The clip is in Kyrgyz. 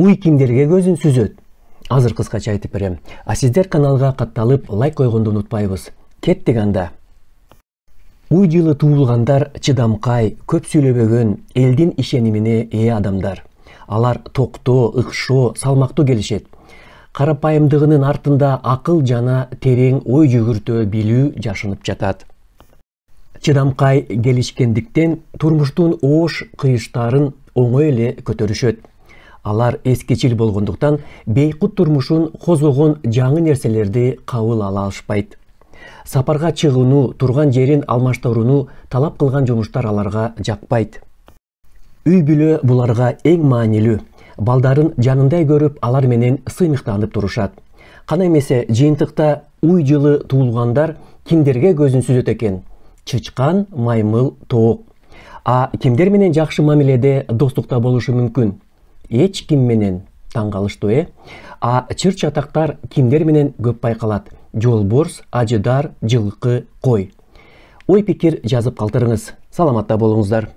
Уй кимдерге көзүн сүзөт. Азыр кыскача айтып берем. Сиздер каналга катталып лайк койгонду унутпайбыз. Кеттик анда. Уй жылы туулгандар чыдамкай, көп сүйлөбөгөн, элдин ишенимине ээ адамдар. Алар токтоо, ыкшоо, салмактуу келишет. Карапайымдыгынын артында акыл жана терең ой жүгүртө билүү жашынып жатат. Чыдамкай келишкендиктен турмуштун оош кыйыштарын оңой эле көтөрүшөт. Алар эскичил болгондуктан бейкут турмушун козгогон жаңы нерселерди кабыл ала алышпайт. Сапарга чыгууну, турган жерин алмаштырууну талап кылган жумуштар аларга жакпайт. Үй бүлө буларга эң маанилүү. Балдарын жанындай көрүп, алар менен сыймыктанып турушат. Кана эмесе жыйынтыкта уй жылы туулгандар кимдерге көзүн сүзөт экен? Чычкан, маймыл, тоок. Кимдер менен жакшы мамиледе, достукта болушу мүмкүн? Эч ким менен. Таң калыштуу, чыр чатактар кимдер менен көп байкалат? Жолборс, ажыдар, жылкы, кой. Ой пикир жазып калтырыңыз. Саламатта болуңуздар.